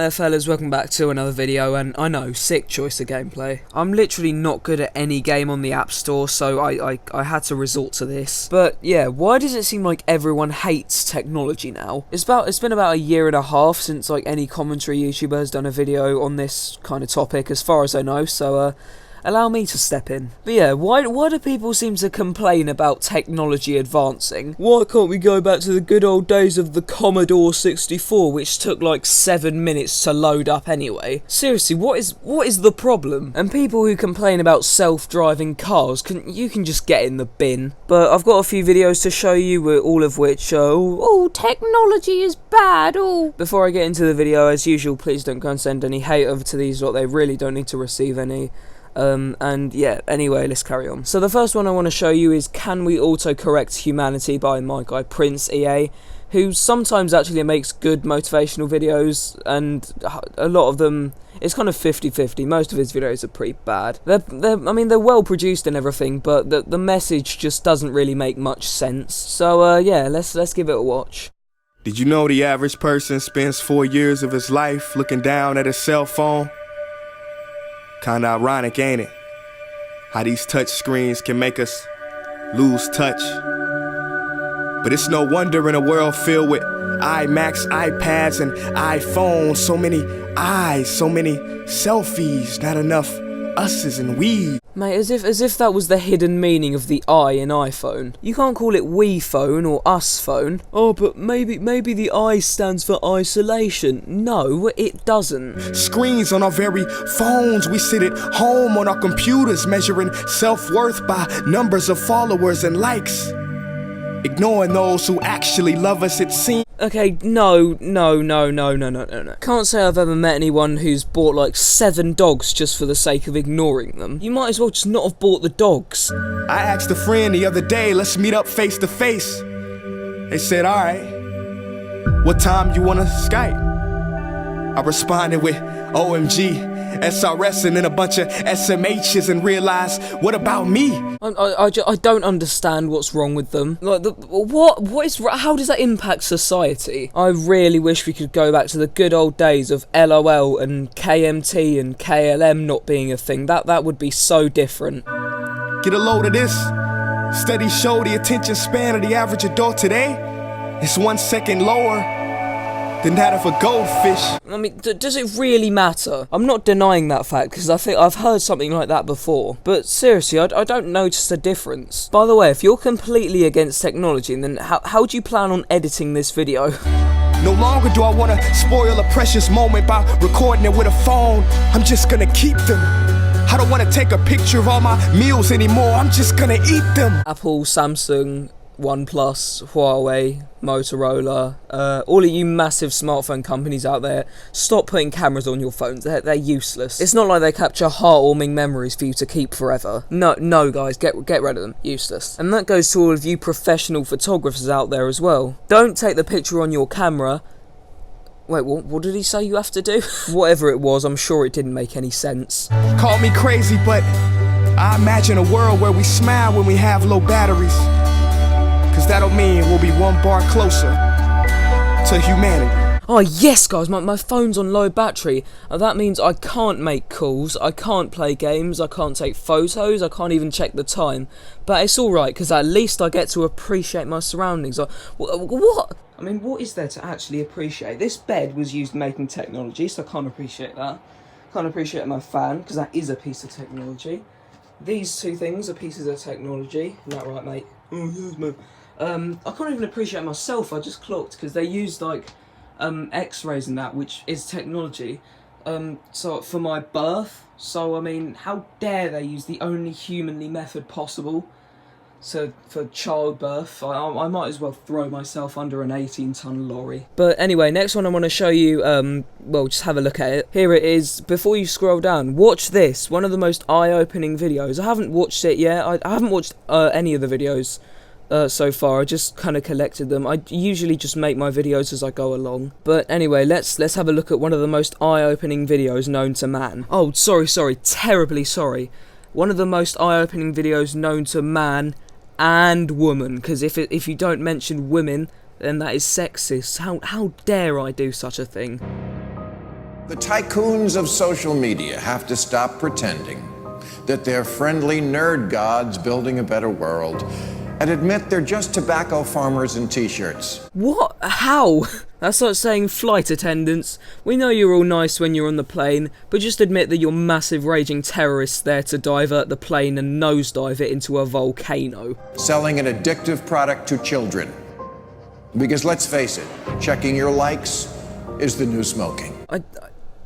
there fellas, welcome back to another video, and I know, sick choice of gameplay. I'm literally not good at any game on the App Store, so I had to resort to this. But yeah, why does it seem like everyone hates technology now? It's been about a year and a half since like any commentary YouTuber has done a video on this kind of topic, as far as I know, so allow me to step in. But yeah, why do people seem to complain about technology advancing? Why can't we go back to the good old days of the Commodore 64, which took like 7 minutes to load up anyway? Seriously, what is the problem? And people who complain about self-driving cars, you can just get in the bin. But I've got a few videos to show you, all of which are, oh, technology is bad, oh. Before I get into the video, as usual, please don't go and send any hate over to these lot, they really don't need to receive any. And yeah, anyway, let's carry on. So the first one I want to show you is Can We Auto-Correct Humanity by my guy Prince EA, who sometimes actually makes good motivational videos, and a lot of them, it's kind of 50-50. Most of his videos are pretty bad. I mean, they're well produced and everything, but the message just doesn't really make much sense. So yeah, let's give it a watch. Did you know the average person spends 4 years of his life looking down at his cell phone? Kinda ironic, ain't it? How these touch screens can make us lose touch. But it's no wonder in a world filled with iMacs, iPads, and iPhones, so many eyes, so many selfies, not enough us's and we's. Mate, as if that was the hidden meaning of the I in iPhone. You can't call it we phone or us phone. Oh, but maybe the I stands for isolation. No, it doesn't. Screens on our very phones. We sit at home on our computers measuring self-worth by numbers of followers and likes. Ignoring those who actually love us, it seems. Okay, no. Can't say I've ever met anyone who's bought like 7 dogs just for the sake of ignoring them. You might as well just not have bought the dogs. I asked a friend the other day, let's meet up face to face. They said, alright, what time you wanna Skype? I responded with OMG, SRS, and then a bunch of SMHs, and realized, what about me? I don't understand what's wrong with them. Like, how does that impact society? I really wish we could go back to the good old days of LOL and KMT and KLM not being a thing. That would be so different. Get a load of this. Studies show the attention span of the average adult today is 1 second lower than that of a goldfish. I mean, does it really matter? I'm not denying that fact, because I think I've heard something like that before. But seriously, I don't notice a difference. By the way, if you're completely against technology, then how do you plan on editing this video? No longer do I want to spoil a precious moment by recording it with a phone. I'm just gonna keep them. I don't want to take a picture of all my meals anymore. I'm just gonna eat them. Apple, Samsung, OnePlus, Huawei, Motorola, all of you massive smartphone companies out there, stop putting cameras on your phones. They're useless. It's not like they capture heartwarming memories for you to keep forever. No guys, get rid of them. Useless. And that goes to all of you professional photographers out there as well. Don't take the picture on your camera. Wait, what did he say you have to do? Whatever it was, I'm sure it didn't make any sense. Call me crazy, but I imagine a world where we smile when we have low batteries. Cause that'll mean we'll be one bar closer to humanity. Oh yes guys, my phone's on low battery. That means I can't make calls, I can't play games, I can't take photos, I can't even check the time. But it's alright, because at least I get to appreciate my surroundings. What? I mean, what is there to actually appreciate? This bed was used making technology, so I can't appreciate that. Can't appreciate my fan, because that is a piece of technology. These two things are pieces of technology. Isn't that right, mate? Oh yes, mate. I can't even appreciate myself. I just clocked because they used like X-rays and that, which is technology. So for my birth. So I mean, how dare they use the only humanly method possible? So for childbirth, I might as well throw myself under an 18-ton lorry. But anyway, next one I want to show you. Well, just have a look at it. Here it is. Before you scroll down, watch this. One of the most eye-opening videos. I haven't watched it yet. I haven't watched any of the videos so far. I just kind of collected them. I usually just make my videos as I go along. But anyway, let's have a look at one of the most eye-opening videos known to man. Oh, sorry, terribly sorry. One of the most eye-opening videos known to man and woman, because if you don't mention women, then that is sexist. How dare I do such a thing? The tycoons of social media have to stop pretending that they're friendly nerd gods building a better world and admit they're just tobacco farmers in t-shirts. What? How? That's like saying flight attendants. We know you're all nice when you're on the plane, but just admit that you're massive raging terrorists there to divert the plane and nosedive it into a volcano. Selling an addictive product to children. Because let's face it, checking your likes is the new smoking.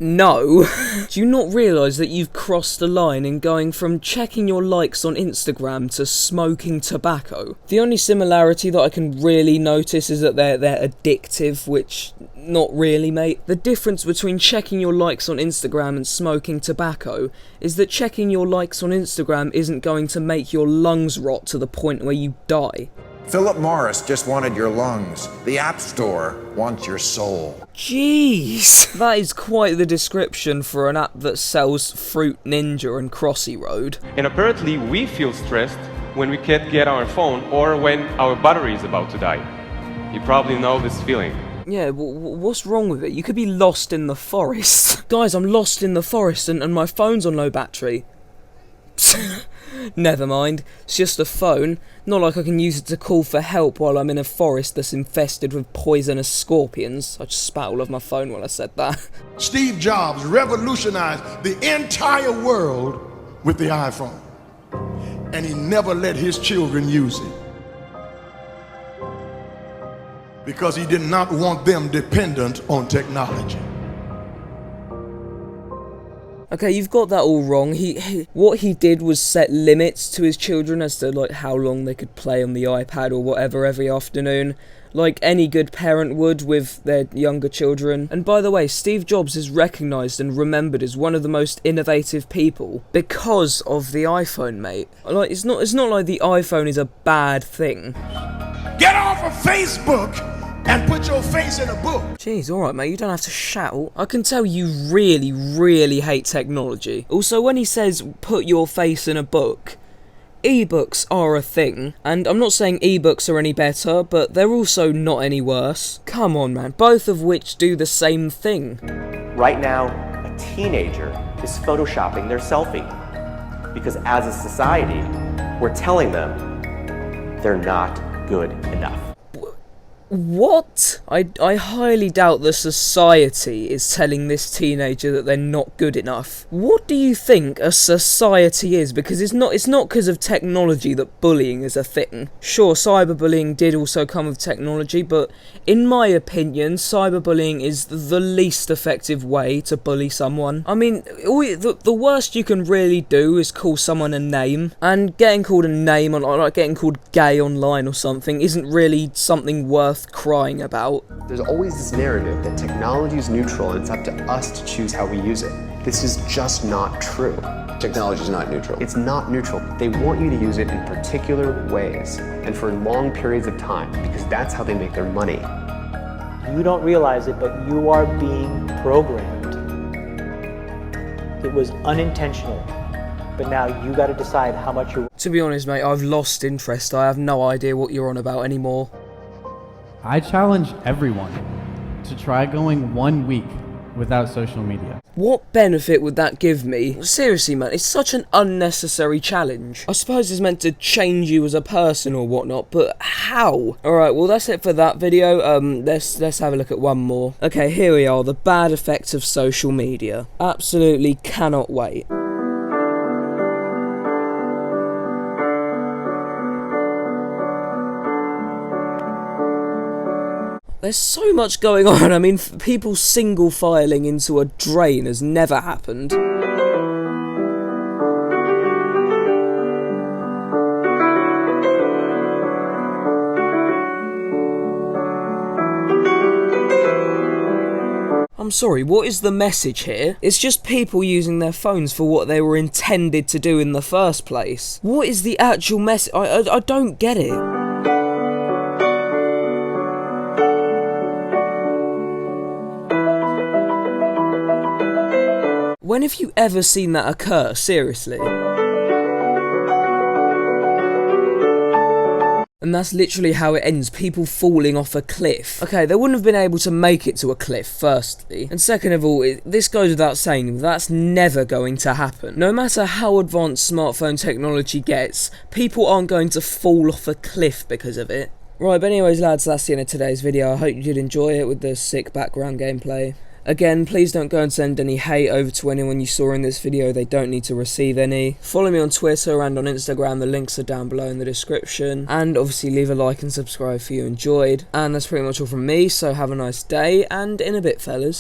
No. Do you not realise that you've crossed the line in going from checking your likes on Instagram to smoking tobacco? The only similarity that I can really notice is that they're addictive, which, not really, mate. The difference between checking your likes on Instagram and smoking tobacco is that checking your likes on Instagram isn't going to make your lungs rot to the point where you die. Philip Morris just wanted your lungs. The App Store wants your soul. Jeez! That is quite the description for an app that sells Fruit Ninja and Crossy Road. And apparently we feel stressed when we can't get our phone or when our battery is about to die. You probably know this feeling. Yeah, what's wrong with it? You could be lost in the forest. Guys, I'm lost in the forest and my phone's on low battery. Never mind, it's just a phone. Not like I can use it to call for help while I'm in a forest that's infested with poisonous scorpions. I just spat all over my phone while I said that. Steve Jobs revolutionized the entire world with the iPhone, and he never let his children use it because he did not want them dependent on technology. Okay, you've got that all wrong. What he did was set limits to his children as to like how long they could play on the iPad or whatever every afternoon, like any good parent would with their younger children. And by the way, Steve Jobs is recognised and remembered as one of the most innovative people because of the iPhone, mate. Like it's not like the iPhone is a bad thing. Get off of Facebook and put your face in a book. Jeez, alright mate, you don't have to shout. I can tell you really, really hate technology. Also, when he says put your face in a book, ebooks are a thing, and I'm not saying ebooks are any better, but they're also not any worse. Come on man, both of which do the same thing. Right now, a teenager is photoshopping their selfie because as a society, we're telling them they're not good enough. What? I highly doubt the society is telling this teenager that they're not good enough. What do you think a society is? Because it's not because of technology that bullying is a thing. Sure, cyberbullying did also come with technology, but in my opinion, cyberbullying is the least effective way to bully someone. I mean, the worst you can really do is call someone a name, and getting called a name, like getting called gay online or something, isn't really something worth crying about. There's always this narrative that technology is neutral and it's up to us to choose how we use it. This is just not true. Technology is not neutral. It's not neutral. They want you to use it in particular ways and for long periods of time because that's how they make their money. You don't realize it, but you are being programmed. It was unintentional, but now you got to decide how much you're... To be honest, mate, I've lost interest. I have no idea what you're on about anymore. I challenge everyone to try going 1 week without social media. What benefit would that give me? Seriously, man, it's such an unnecessary challenge. I suppose it's meant to change you as a person or whatnot, but how? Alright, well that's it for that video. Let's have a look at one more. Okay, here we are, the bad effects of social media. Absolutely cannot wait. There's so much going on. I mean, people single filing into a drain has never happened. I'm sorry, what is the message here? It's just people using their phones for what they were intended to do in the first place. What is the actual message? I don't get it. When have you ever seen that occur? Seriously. And that's literally how it ends, people falling off a cliff. Okay, they wouldn't have been able to make it to a cliff, firstly. And second of all, this goes without saying, that's never going to happen. No matter how advanced smartphone technology gets, people aren't going to fall off a cliff because of it. Right, but anyways lads, that's the end of today's video. I hope you did enjoy it with the sick background gameplay. Again, please don't go and send any hate over to anyone you saw in this video, they don't need to receive any. Follow me on Twitter and on Instagram, the links are down below in the description. And obviously leave a like and subscribe if you enjoyed. And that's pretty much all from me, so have a nice day, and in a bit fellas.